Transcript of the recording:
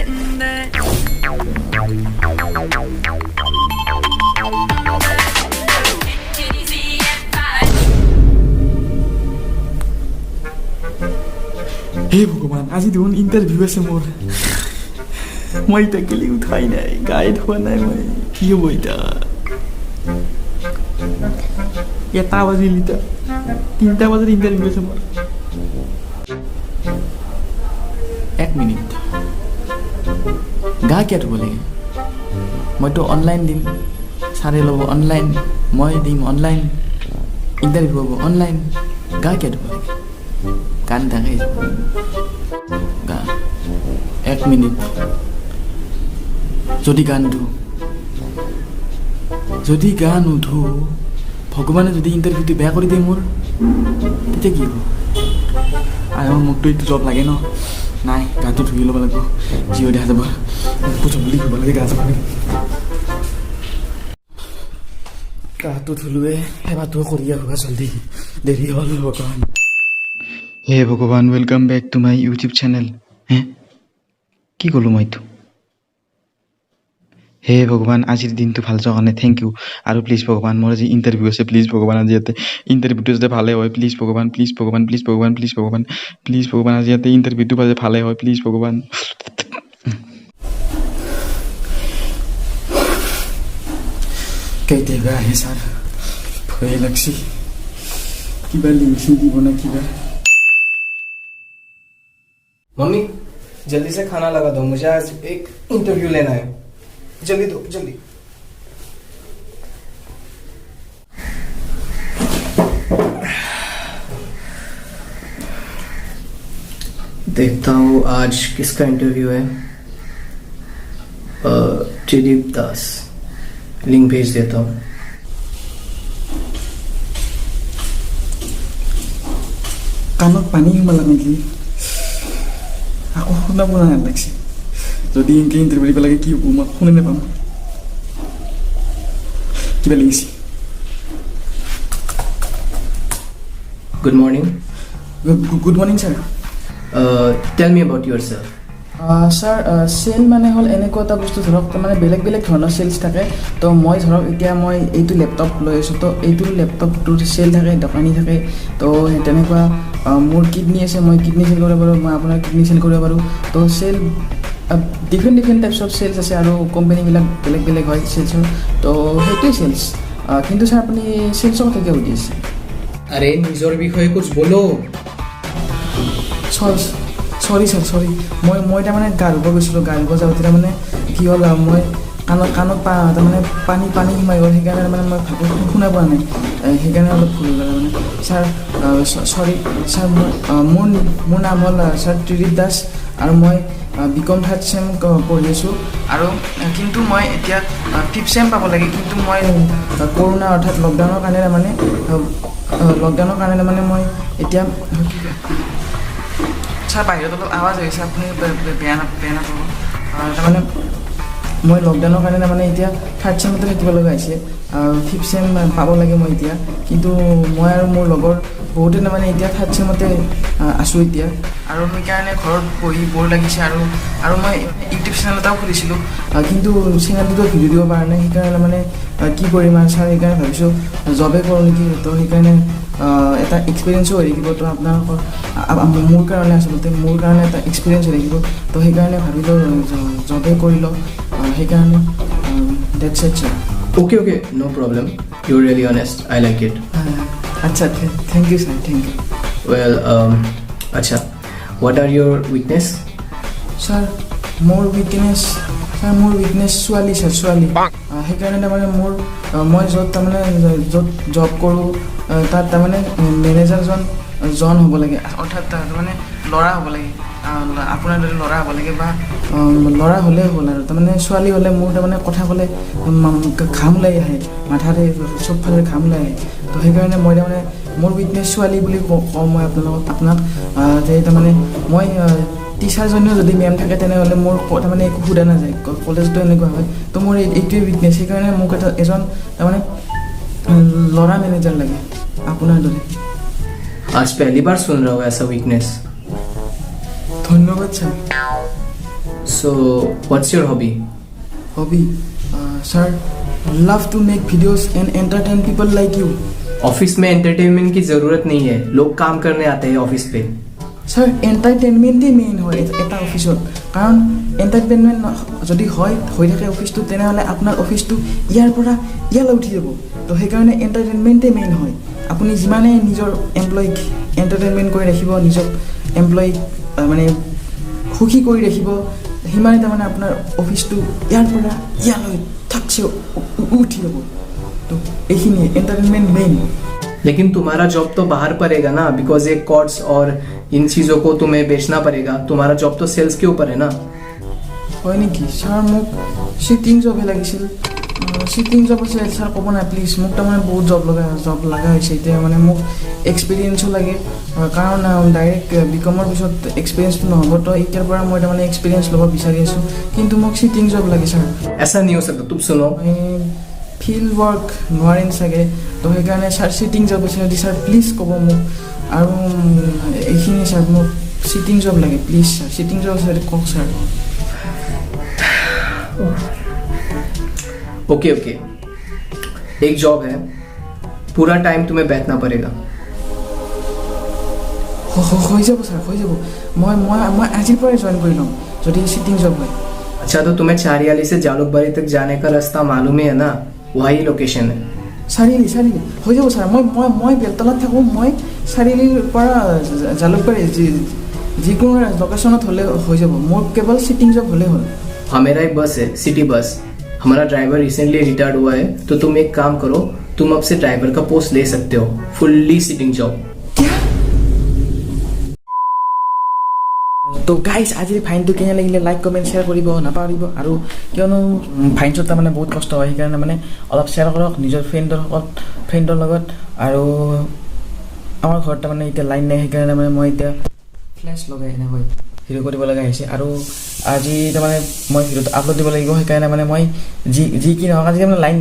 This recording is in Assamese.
getting there. हे भगवान आज देखुन इन्टरभ्यू আছে মোৰ মই টেকেলি উঠাই নাই গাইড হোৱা নাই মই কি হ'ব এটা এটা বাজিল এটা 3টা বজাত ইন্টারভিউ আছে মোৰ 1 মিনিট গা কেট বলে মইতো অনলাইন দিম সারে লব অনলাইন মই দিম অনলাইন ইন্টারভিউ হ'ব অনলাইন গা কেট বলে গান থাকে গা 1 মিনিট যদি গান উঠো ভগৱানে যদি ইন্টাৰভিউটো বেয়া কৰি দিয়ে মোৰ তেতিয়া কি হ'ব আৰু মোকতো এইটো জব লাগে ন নাই গাটো ধুই ল'ব লাগিব জিঅ' দেখা যাব পুজো বুলি ক'ব লাগে গা চাব গাটো ধুলোৱে সেৱাটো কৰি আহোঁ জলদি দেৰি হ'ল ভগৱান হে ভগৱান welcome back to my YouTube channel হে কি ক'লো মইতো হে ভগৱান আজিৰ দিনটো ভাল যোৱাৰ কাৰণে থেংক ইউ আৰু প্লিজ ভগৱান মোৰ আজি ইণ্টাৰভিউ আছে প্লিজ ভগৱান আজি ইয়াতে ইণ্টাৰভিউটো যাতে ভালে হয় প্লিজ ভগৱান প্লিজ ভগৱান প্লিজ ভগৱান প্লিজ ভগৱান প্লিজ ভগৱান আজি ইয়াতে ইণ্টাৰভিউটো ভালে হয় প্লিজ ভগৱান কেতিয়াবা আহে ছাৰ ভয়ে লাগছি কিবা লিংক দিব না কিবা मम्मी जल्दी से खाना लगा दो मुझे आज एक इंटरव्यू लेना है जल्दी दो जल्दी देखता हूँ आज किसका इंटरव्यू है त्रिदीप दास लिंक भेज देता हूँ कानत पानी हिमा लगे আকৌ শুনা পোৱা নাই লাগছে যদি ইনকে ইণ্টাৰভিউ দিব লাগে কি হ'ব মই শুনে নাপাম কিবা লাগিছে good morning good morning sir tell me about yourself sir sell মানে হ'ল এনেকুৱা এটা বস্তু ধৰক মানে বেলেগ বেলেগ ধৰণৰ চেলছ থাকে তো মই ধৰক এতিয়া মই এইটো লেপটপ লৈ আছোঁ তো এইটো লেপটপটোৰ চেল থাকে দোকানী থাকে তো তেনেকুৱা মোৰ কিডনি আছে মই কিডনি চেল কৰিব পাৰোঁ মই আপোনাৰ কিডনি চেল কৰিব পাৰোঁ তো sell different types of sales আছে আৰু কোম্পানীবিলাক বেলেগ বেলেগ হয় চেলছৰ তো সেইটোৱে চেলছ কিন্তু ছাৰ আপুনি চেলছৰ কথা কিয় সুধি আছে अरे निजोर বিষয়ে कुछ बोलो চৰি মই তাৰমানে গা ধুব গৈছিলোঁ গা ধুব যাওঁতে তাৰমানে কি হ'ল মই কাণত তাৰমানে পানী সোমাই গ'ল সেইকাৰণে মানে মই ভালকৈ শুনা পোৱা নাই সেইকাৰণে অলপ ভুল হৈ গ'ল মানে ছাৰ চৰি ছাৰ মোৰ নাম হ'ল ছাৰ ত্ৰিদীপ দাস আৰু মই বিকম 3rd চেম পঢ়ি আছোঁ আৰু কিন্তু মই এতিয়া 5th চেম পাব লাগে কিন্তু মই কৰোণা অৰ্থাৎ লকডাউনৰ কাৰণে মানে মই এতিয়া ছাৰ বাহিৰত অলপ আৱাজ হৈছে আপুনি বেয়া নাপাব তাৰমানে মই লকডাউনৰ কাৰণে তাৰমানে এতিয়া 3rd চেমতে থাকিব লগা হৈছে 5th চেম পাব লাগে মই এতিয়া কিন্তু মই আৰু মোৰ লগৰ বহুতে তাৰমানে এতিয়া 3rd চেমতে আছোঁ এতিয়া আৰু সেইকাৰণে ঘৰত বহি বৰ লাগিছে আৰু মই ইউটিউব চেনেল এটাও খুলিছিলোঁ কিন্তু চেনেলটোতো ভিডিঅ' দিব পৰা নাই সেইকাৰণে মানে কি কৰিম আৰু ছাৰ সেইকাৰণে ভাবিছোঁ জবে কৰোঁ নেকি তো সেইকাৰণে এটা এক্সপিৰিয়েঞ্চো হৈ থাকিব তো আপোনালোকৰ মোৰ কাৰণে আচলতে মোৰ কাৰণে এটা এক্সপিৰিয়েঞ্চ হৈ থাকিব তো সেইকাৰণে ভাবিলোঁ জবে কৰি লওঁ সেইকাৰণে that's it sir okay okay no problem you are really honest I like it আচ্ছা thank you sir thank you well अच्छा what are your weakness sir মোৰ উইকনেছ ছোৱালী ছাৰ ছোৱালী সেইকাৰণে তাৰমানে মই য'ত তাৰমানে য'ত জব কৰোঁ তাত তাৰমানে মেনেজাৰজন হ'ব লাগে অৰ্থাৎ তাৰমানে ল'ৰা হ'ব লাগে আপোনাৰ দৰে ল'ৰা হ'ব লাগে বা ল'ৰা হ'লেই হ'ল আৰু তাৰমানে ছোৱালী হ'লে মোৰ তাৰমানে কথা ক'লে ঘাম ওলাই আহে মাথাতে চবফালে ঘাম ওলাই আহে তো সেইকাৰণে মই তাৰমানে মোৰ উইকনেছ ছোৱালী বুলি কওঁ মই আপোনাক যে তাৰমানে মই টিচাৰজনীও যদি মেম থাকে তেনেহ'লে মোৰ তাৰমানে একো সোধা নাযায় কলেজতো এনেকুৱা হয় তো মোৰ এইটোৱে উইকনেছ সেইকাৰণে মোক এজন তাৰমানে ল'ৰা মেনেজাৰ লাগে আপোনাৰ দৰে आज पहली बार सुन रहा हूँ ऐसा वीकनेस ধন্যবাদ sir So, what's your hobby? Hobby, sir, love to make videos and entertain people like you. Office में एंटरटेनमेंट की जरूरत नहीं है, लोग काम करने आते हैं ऑफिस पे। স্যার এণ্টাৰটেইনমেণ্টেই মেইন হয় এটা অফিচত, কাৰণ এণ্টাৰটেইনমেণ্ট যদি হৈ থাকে অফিচটো তেনেহ'লে আপোনাৰ অফিচটো ইয়াৰ পৰা ইয়ালৈ উঠি যাব। তো সেইকাৰণে এণ্টাৰটেইনমেণ্টেই মেইন হয়। আপুনি যিমানে নিজৰ এমপ্লয়ীক এণ্টাৰটেইনমেণ্ট কৰি ৰাখিব, নিজৰ এমপ্লয়ীক মানে সুখী কৰি ৰাখিব, সিমানে তাৰমানে আপোনাৰ অফিচটো ইয়াৰ পৰা ইয়ালৈ থাকছে উঠি যাব। তো এইখিনিয়ে এণ্টাৰটেইনমেণ্ট মেইন। लेकिन तुम्हारा जॉब तो बाहर पड़ेगा ना, बिकॉज ये कॉर्ड्स और इन चीज़ों को तुम्हें बेचना पड़ेगा। तुम्हारा जॉब तो सेल्स के ऊपर है ना। হয় নেকি ছাৰ? মোক চিটিং জবহে লাগিছিল। চিটিং জব আছে ছাৰ, ক'ব নাই প্লিজ। মোক তাৰমানে বহুত জব লগা হৈছে এতিয়া। মানে মোক এক্সপিৰিয়েঞ্চো লাগে, কাৰণ ডাইৰেক্ট বিকমৰ পিছত এক্সপিৰিয়েঞ্চটো নহ'ব। তো এতিয়াৰ পৰা মই তাৰমানে এক্সপিৰিয়েঞ্চ ল'ব বিচাৰি আছোঁ, কিন্তু মোক চিটিং জব লাগে ছাৰ। ऐसा नहीं हो सकता, तुम सुनो। ফিল্ড ৱৰ্ক নোৱাৰিম চাগে, তো সেইকাৰণে ছাৰ চিটিং জব আছে যদি ছাৰ প্লিজ ক'ব মোক। আৰু এইখিনি ছাৰ মোক চিটিং জব লাগে প্লিজ ছাৰ। চিটিং জব আছে যদি কওক ছাৰ। ओके ओके, एक जॉब है, पूरा टाइम तुम्हें बैठना पड़ेगा। হৈ যাব ছাৰ, হৈ যাব। মই আজিৰ পৰাই জইন কৰি ল'ম যদি চিটিং জব হয়। अच्छा, तो तुम्हें चारियाली से जालुकबारी तक जाने का रास्ता मालूम ही है ना, वही लोकेशन है। চাৰিআলি হৈ যাব ছাৰ। মই বেলতলাত থাকোঁ। মই চাৰিআলিৰ পৰা জালুকবাৰী যিকোনো লোকেশ্যনত হ'লে হৈ যাব। মোৰ কেৱল চিটিং জব হ'লেই হ'ল। हाँ, मेरा एक बस है, सिटी बस। हमारा ड्राइवर रिसेंटली रिटायर्ड हुआ है, तो तुम एक काम करो, तुम अब से ड्राइवर का पोस्ट ले सकते हो, फुल्ली सिटिंग जॉब। তো গাইজ, আজিৰ ফাইনটো কেনে লাগিলে লাইক কমেণ্ট শ্বেয়াৰ কৰিব নাপাহৰিব। আৰু কিয়নো ফাইনছত তাৰমানে বহুত কষ্ট হয়, সেইকাৰণে মানে অলপ শ্বেয়াৰ কৰক নিজৰ ফ্ৰেণ্ডৰ লগত। আৰু আমাৰ ঘৰত তাৰমানে এতিয়া লাইন নাই, সেইকাৰণে মানে মই এতিয়া ফ্লেছ লগাই এনেকৈ ভিডিঅ' কৰিব লগা হৈছে। আৰু আজি তাৰমানে মই ভিডিঅ'টো আপলোড দিব লাগিব, সেইকাৰণে মানে মই যি কি নহওক আজি মানে লাইন